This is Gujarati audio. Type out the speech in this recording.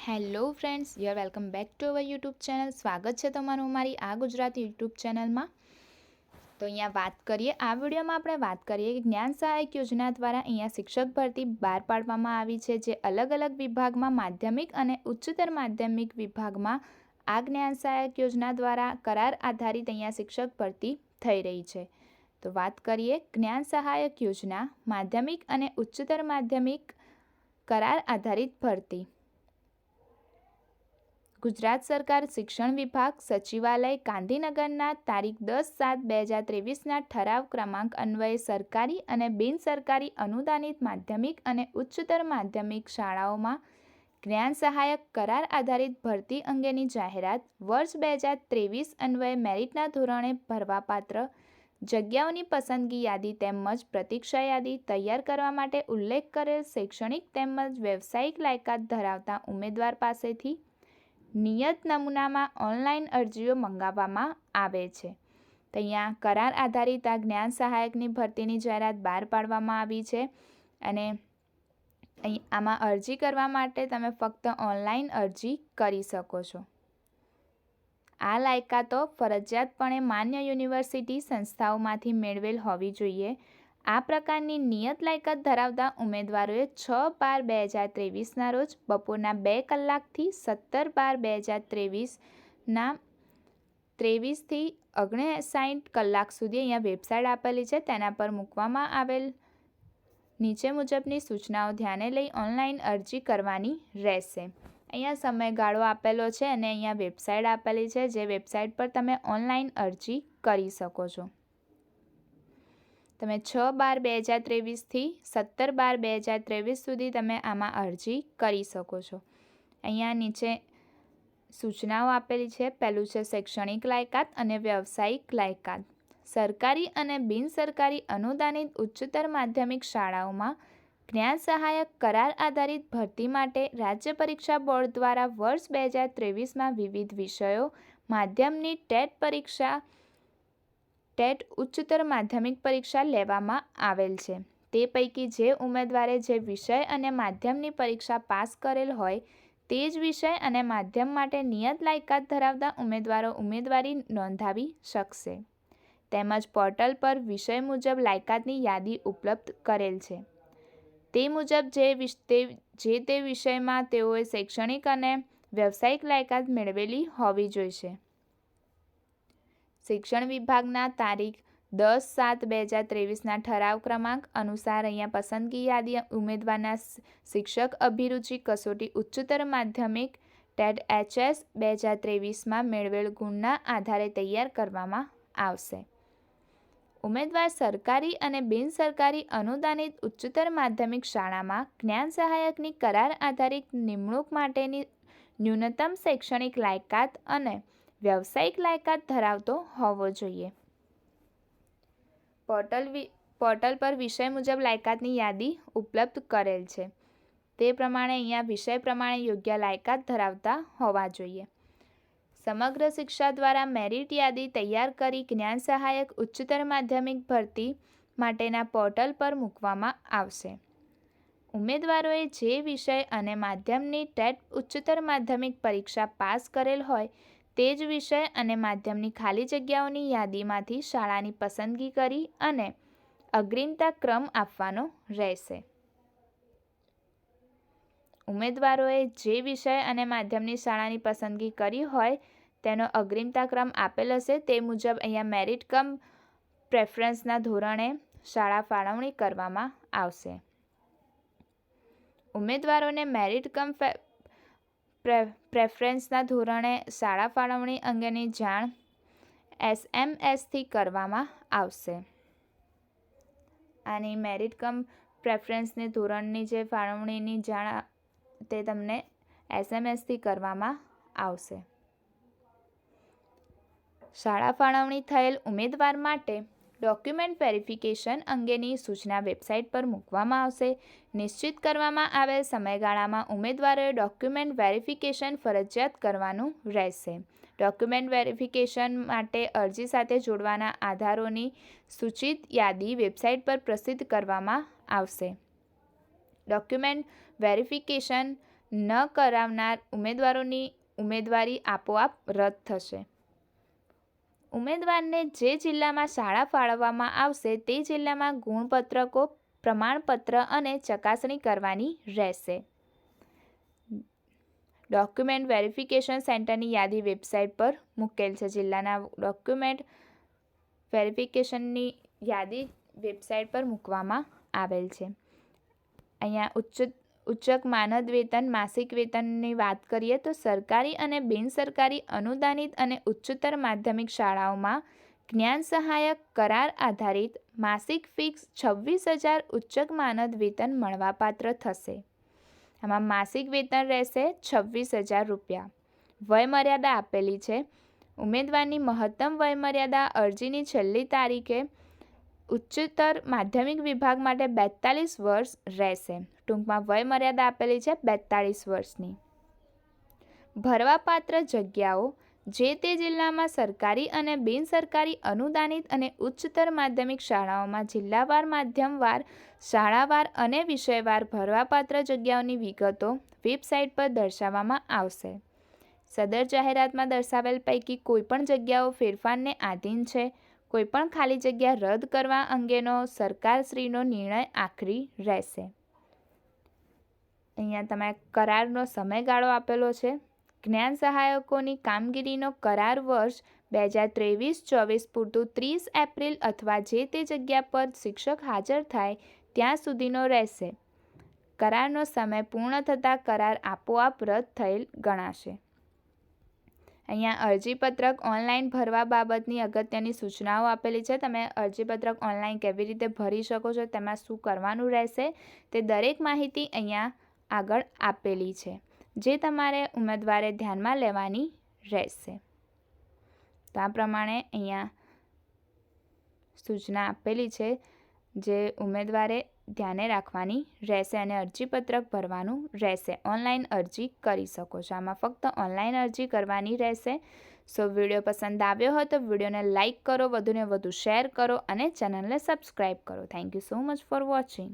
Hello friends, you welcome back to our YouTube channel. સ્વાગત છે તમારું અમારી આ ગુજરાતી યુટ્યુબ ચેનલમાં. તો અહીંયા વાત કરીએ, આ વિડીયોમાં આપણે વાત કરીએ કે જ્ઞાન સહાયક યોજના દ્વારા અહીંયા શિક્ષક ભરતી બહાર પાડવામાં આવી છે, જે અલગ અલગ વિભાગમાં માધ્યમિક અને ઉચ્ચતર માધ્યમિક વિભાગમાં આ જ્ઞાન સહાયક યોજના દ્વારા કરાર આધારિત અહીંયા શિક્ષક ભરતી થઈ રહી છે. તો વાત કરીએ જ્ઞાન સહાયક યોજના માધ્યમિક અને ઉચ્ચતર માધ્યમિક કરાર આધારિત ભરતી. ગુજરાત સરકાર શિક્ષણ વિભાગ સચિવાલય ગાંધીનગરના તારીખ 10/7/2023ના ઠરાવ ક્રમાંક અન્વયે સરકારી અને બિનસરકારી અનુદાનિત માધ્યમિક અને ઉચ્ચતર માધ્યમિક શાળાઓમાં જ્ઞાન સહાયક કરાર આધારિત ભરતી અંગેની જાહેરાત વર્ષ 2023 અન્વયે મેરિટના ધોરણે ભરવાપાત્ર જગ્યાઓની પસંદગી યાદી તેમજ પ્રતીક્ષા યાદી તૈયાર કરવા માટે ઉલ્લેખ કરેલ શૈક્ષણિક તેમજ વ્યવસાયિક લાયકાત ધરાવતા ઉમેદવાર પાસેથી નિયત નમૂનામાં ઓનલાઈન અરજીઓ મંગાવવામાં આવે છે. તો અહીંયા કરાર આધારિત આ જ્ઞાન સહાયકની ભરતીની જાહેરાત બહાર પાડવામાં આવી છે અને આમાં અરજી કરવા માટે તમે ફક્ત ઓનલાઈન અરજી કરી શકો છો. આ લાયકાતો ફરજિયાતપણે માન્ય યુનિવર્સિટી સંસ્થાઓમાંથી મેળવેલ હોવી જોઈએ. આ પ્રકારની નિયત લાયકાત ધરાવતા ઉમેદવારોએ 6/12/2023ના રોજ બપોરના 2 કલાકથી 17/12/2023ના 23થી 59 કલાક સુધી અહીંયા વેબસાઇટ આપેલી છે, તેના પર મૂકવામાં આવેલ નીચે મુજબની સૂચનાઓ ધ્યાને લઈ ઓનલાઈન અરજી કરવાની રહેશે. અહીંયા સમયગાળો આપેલો છે અને અહીંયા વેબસાઇટ આપેલી છે, જે વેબસાઇટ પર તમે ઓનલાઈન અરજી કરી શકો છો. તમે 6/12/2023થી 17/12/2023 સુધી તમે આમાં અરજી કરી શકો છો. અહીંયા નીચે સૂચનાઓ આપેલી છે. પહેલું છે શૈક્ષણિક લાયકાત અને વ્યવસાયિક લાયકાત. સરકારી અને બિનસરકારી અનુદાનિત ઉચ્ચતર માધ્યમિક શાળાઓમાં જ્ઞાન સહાયક કરાર આધારિત ભરતી માટે રાજ્ય પરીક્ષા બોર્ડ દ્વારા વર્ષ 2023માં વિવિધ વિષયો માધ્યમની ટેટ પરીક્ષા ટેટ ઉચ્ચતર માધ્યમિક પરીક્ષા લેવામાં આવેલ છે. તે પૈકી જે ઉમેદવારે જે વિષય અને માધ્યમની પરીક્ષા પાસ કરેલ હોય તે જ વિષય અને માધ્યમ માટે નિયત લાયકાત ધરાવતા ઉમેદવારો ઉમેદવારી નોંધાવી શકશે. તેમજ પોર્ટલ પર વિષય મુજબ લાયકાતની યાદી ઉપલબ્ધ કરેલ છે. તે મુજબ જે તે વિષયમાં તેઓએ શૈક્ષણિક અને વ્યવસાયિક લાયકાત મેળવેલી હોવી જોઈશે. શિક્ષણ વિભાગના તારીખ 10/7/2023ના ઠરાવ ક્રમાંક અનુસાર અહીંયા પસંદગી યાદી ઉમેદવારના શિક્ષક અભિરુચિ કસોટી ઉચ્ચતર માધ્યમિક ટેટ HS 2023માં મેળવેલ ગુણના આધારે તૈયાર કરવામાં આવશે. ઉમેદવાર સરકારી અને બિનસરકારી અનુદાનિત ઉચ્ચતર માધ્યમિક શાળામાં જ્ઞાન સહાયકની કરાર આધારિત નિમણૂક માટેની ન્યૂનતમ શૈક્ષણિક લાયકાત અને વ્યવસાયિક લાયકાત ધરાવતો હોવો જોઈએ. પોર્ટલ પર વિષય મુજબ લાયકાતની યાદી ઉપલબ્ધ કરેલ છે. તે પ્રમાણે અહીંયા વિષય પ્રમાણે યોગ્ય લાયકાત ધરાવતા હોવા જોઈએ. સમગ્ર શિક્ષા દ્વારા મેરિટ યાદી તૈયાર કરી જ્ઞાન સહાયક ઉચ્ચતર માધ્યમિક ભરતી માટેના પોર્ટલ પર મૂકવામાં આવશે. ઉમેદવારોએ જે વિષય અને માધ્યમની ટેટ ઉચ્ચતર માધ્યમિક પરીક્ષા પાસ કરેલ હોય તે જ વિષય અને માધ્યમની ખાલી જગ્યાઓની યાદીમાંથી શાળાની પસંદગી કરી અને અગ્રિમતા ક્રમ આપવાનો રહેશે. ઉમેદવારોએ જે વિષય અને માધ્યમની શાળાની પસંદગી કરી હોય તેનો અગ્રિમતા ક્રમ આપેલ હશે. તે મુજબ અહીંયા મેરિટ કમ પ્રેફરન્સના ધોરણે શાળા ફાળવણી કરવામાં આવશે. ઉમેદવારોને મેરિટ કમ પ્રેફરન્સના ધોરણે શાળા ફાળવણી અંગેની જાણ SMS થી કરવામાં આવશે. આની મેરિટ કમ પ્રેફરન્સની ધોરણની જે ફાળવણીની જાણ તે તમને SMS થી કરવામાં આવશે. શાળા ફાળવણી થયેલ ઉમેદવાર માટે ડોક્યુમેન્ટ વેરિફિકેશન અંગેની સૂચના વેબસાઇટ પર મૂકવામાં આવશે. નિશ્ચિત કરવામાં આવેલ સમયગાળામાં ઉમેદવારોએ ડોક્યુમેન્ટ વેરિફિકેશન ફરજિયાત કરવાનું રહેશે. ડોક્યુમેન્ટ વેરિફિકેશન માટે અરજી સાથે જોડવાના આધારોની સૂચિત યાદી વેબસાઇટ પર પ્રસિદ્ધ કરવામાં આવશે. ડોક્યુમેન્ટ વેરિફિકેશન ન કરાવનાર ઉમેદવારોની ઉમેદવારી આપોઆપ રદ થશે. ઉમેદવારને જે જિલ્લામાં શાળા ફાળવવામાં આવશે તે જિલ્લામાં ગુણપત્રકો, પ્રમાણપત્ર અને ચકાસણી કરવાની રહેશે. ડોક્યુમેન્ટ વેરિફિકેશન સેન્ટરની યાદી વેબસાઇટ પર મૂકેલ છે. જિલ્લાના ડોક્યુમેન્ટ વેરિફિકેશનની યાદી વેબસાઇટ પર મૂકવામાં આવેલ છે. અહીંયા ઉચ્ચક માનદ વેતન, માસિક વેતનની વાત કરીએ તો સરકારી અને બિનસરકારી અનુદાનિત અને ઉચ્ચતર માધ્યમિક શાળાઓમાં જ્ઞાન સહાયક કરાર આધારિત માસિક ફિક્સ 26,000 ઉચ્ચક માનદ વેતન મળવાપાત્ર થશે. આમાં માસિક વેતન રહેશે 26,000 રૂપિયા. વયમર્યાદા આપેલી છે. ઉમેદવારની મહત્તમ વયમર્યાદા અરજીની છેલ્લી તારીખે ઉચ્ચતર માધ્યમિક વિભાગ માટે 42 વર્ષ રહેશે. ટૂંકમાં વયમર્યાદા આપેલી છે 42 વર્ષની. ભરવાપાત્ર જગ્યાઓ જે તે જિલ્લામાં સરકારી અને બિનસરકારી અનુદાનિત અને ઉચ્ચતર માધ્યમિક શાળાઓમાં જિલ્લાવાર, માધ્યમવાર, શાળાવાર અને વિષયવાર ભરવાપાત્ર જગ્યાઓની વિગતો વેબસાઇટ પર દર્શાવવામાં આવશે. સદર જાહેરાતમાં દર્શાવેલ પૈકી કોઈપણ જગ્યાઓ ફેરફારને આધીન છે. કોઈપણ ખાલી જગ્યા રદ કરવા અંગેનો સરકારશ્રીનો નિર્ણય આખરી રહેશે. અહીંયા તમે કરારનો સમયગાળો આપેલો છે. જ્ઞાન સહાયકોની કામગીરીનો કરાર વર્ષ 2023-24 પૂરતું 30 એપ્રિલ અથવા જે તે જગ્યા પર શિક્ષક હાજર થાય ત્યાં સુધીનો રહેશે. કરારનો સમય પૂર્ણ થતાં કરાર આપોઆપ રદ થયેલ ગણાશે. અહીંયા અરજીપત્રક ઓનલાઈન ભરવા બાબતની અગત્યની સૂચનાઓ આપેલી છે. તમે અરજીપત્રક ઓનલાઈન કેવી રીતે ભરી શકો છો, તેમાં શું કરવાનું રહેશે તે દરેક માહિતી અહીંયા આગળ આપેલી છે, જે તમારે ઉમેદવારે ધ્યાનમાં લેવાની રહેશે. તો આ પ્રમાણે અહીંયા સૂચના આપેલી છે જે ઉમેદવારે ધ્યાને રાખવાની રહેશે અને અરજીપત્રક ભરવાનું રહેશે. ઓનલાઈન અરજી કરી શકો છો. આમાં ફક્ત ઓનલાઈન અરજી કરવાની રહેશે. સો વિડીયો પસંદ આવ્યો હોય તો વિડીયોને લાઇક કરો, વધુને વધુ શેર કરો અને ચેનલને સબસ્ક્રાઈબ કરો. Thank you so much for watching.